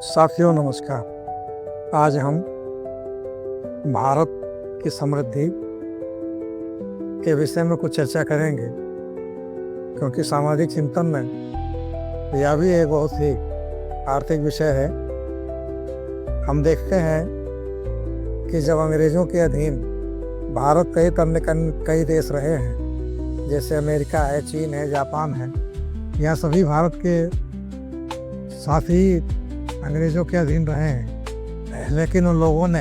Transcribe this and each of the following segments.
साथियों नमस्कार। आज हम भारत की समृद्धि के विषय में कुछ चर्चा करेंगे, क्योंकि सामाजिक चिंतन में यह भी एक बहुत ही आर्थिक विषय है। हम देखते हैं कि जब अंग्रेज़ों के अधीन भारत कई देश रहे हैं, जैसे अमेरिका है, चीन है, जापान है, यह सभी भारत के साथ ही अंग्रेज़ों के अधीन रहे हैं। लेकिन उन लोगों ने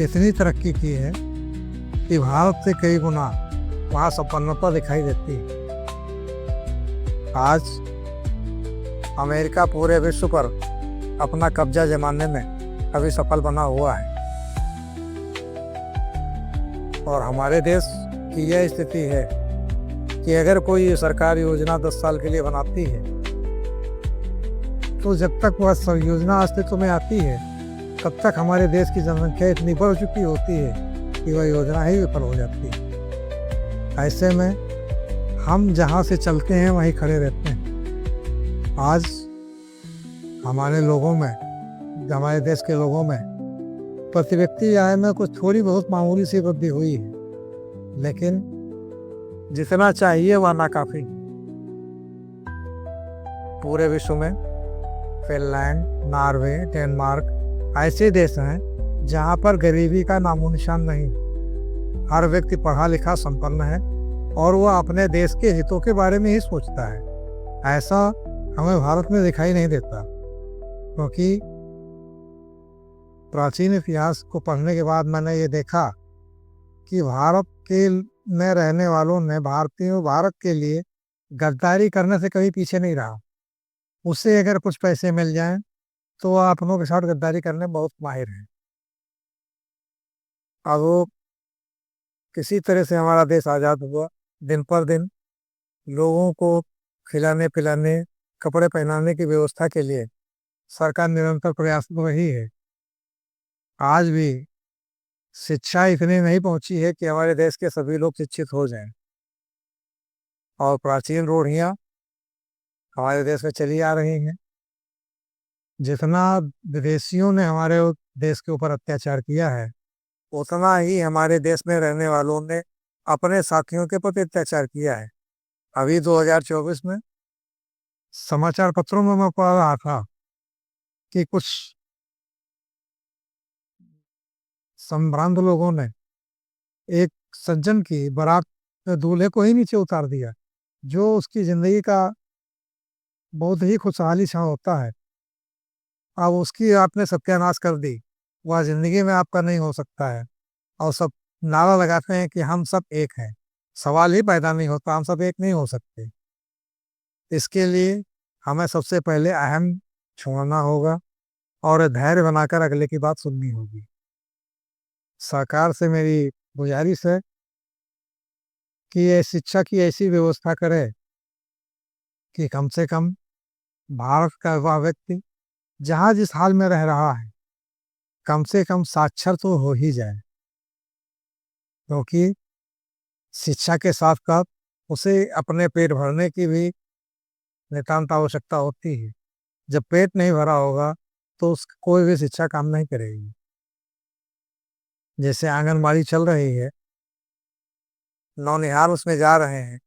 इतनी तरक्की की है कि भारत से कई गुना वहाँ संपन्नता दिखाई देती है। आज अमेरिका पूरे विश्व पर अपना कब्जा जमाने में अभी सफल बना हुआ है, और हमारे देश की यह स्थिति है कि अगर कोई सरकार योजना 10 साल के लिए बनाती है, तो जब तक वह योजना अस्तित्व में आती है, तब तक हमारे देश की जनसंख्या इतनी बढ़ चुकी होती है कि वह योजना ही विफल हो जाती है। ऐसे में हम जहाँ से चलते हैं वहीं खड़े रहते हैं। आज हमारे लोगों में, हमारे देश के लोगों में प्रति व्यक्ति आय में कुछ थोड़ी बहुत मामूली सी वृद्धि हुई है, लेकिन जितना चाहिए वह नाकाफी। पूरे विश्व में फिनलैंड, नॉर्वे, डेनमार्क ऐसे देश हैं जहां पर गरीबी का नामो निशान नहीं। हर व्यक्ति पढ़ा लिखा संपन्न है और वह अपने देश के हितों के बारे में ही सोचता है। ऐसा हमें भारत में दिखाई नहीं देता, क्योंकि प्राचीन इतिहास को पढ़ने के बाद मैंने ये देखा कि भारत के में रहने वालों ने भारत के लिए गद्दारी करने से कभी पीछे नहीं रहा। उससे अगर कुछ पैसे मिल जाएं तो वह अपनों के साथ गद्दारी करने में बहुत माहिर है। अब वो किसी तरह से हमारा देश आज़ाद हुआ, दिन पर दिन लोगों को खिलाने पिलाने, कपड़े पहनाने की व्यवस्था के लिए सरकार निरंतर प्रयासरत रही है। आज भी शिक्षा इतनी नहीं पहुंची है कि हमारे देश के सभी लोग शिक्षित हो जाएं, और प्राचीन रूढ़ियाँ हमारे देश में चली आ रही हैं। जितना विदेशियों ने हमारे देश के ऊपर अत्याचार किया है, उतना ही हमारे देश में रहने वालों ने अपने साथियों के प्रति अत्याचार किया है। अभी 2024 में समाचार पत्रों में मैं पढ़ रहा था कि कुछ संभ्रांत लोगों ने एक सज्जन की बारात में दूल्हे को ही नीचे उतार दिया, जो उसकी जिंदगी का बहुत ही खुशहाली क्षण होता है। अब उसकी आपने सत्यानाश कर दी, वह जिंदगी में आपका नहीं हो सकता है। और सब नारा लगाते हैं कि हम सब एक हैं। सवाल ही पैदा नहीं होता, हम सब एक नहीं हो सकते। इसके लिए हमें सबसे पहले अहम छोड़ना होगा और धैर्य बनाकर अगले की बात सुननी होगी। सरकार से मेरी गुजारिश है कि ये शिक्षा की ऐसी व्यवस्था करे कि कम से कम भारत का वह व्यक्ति जहाँ जिस हाल में रह रहा है, कम से कम साक्षर तो हो ही जाए, क्योंकि शिक्षा के साथ साथ उसे अपने पेट भरने की भी नितांत आवश्यकता होती है। जब पेट नहीं भरा होगा तो कोई भी शिक्षा काम नहीं करेगी। जैसे आंगनबाड़ी चल रही है, नौनिहाल उसमें जा रहे हैं,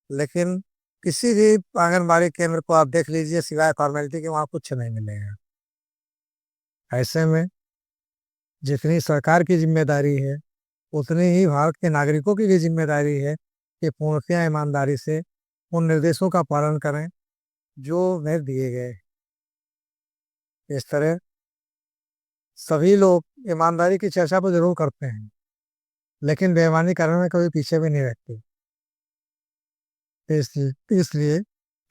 लेकिन किसी भी आंगनबाड़ी केंद्र को आप देख लीजिए, सिवाय फॉर्मेलिटी के वहाँ कुछ नहीं मिलेगा। ऐसे में जितनी सरकार की जिम्मेदारी है, उतनी ही भारत के नागरिकों की भी जिम्मेदारी है कि पूर्णतया ईमानदारी से उन निर्देशों का पालन करें जो उन्हें दिए गए। इस तरह सभी लोग ईमानदारी की चर्चा तो जरूर करते हैं, लेकिन बेईमानी करने में कभी पीछे भी नहीं रहते। इसलिए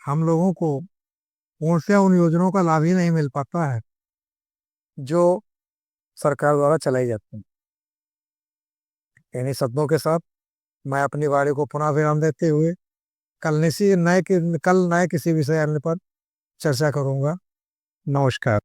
हम लोगों को पूर्णतया उन योजनाओं का लाभ ही नहीं मिल पाता है जो सरकार द्वारा चलाई जाती है। इन्हीं शब्दों के साथ मैं अपनी वाणी को पुनः विराम देते हुए कल नए किसी विषय अन्य पर चर्चा करूंगा। नमस्कार।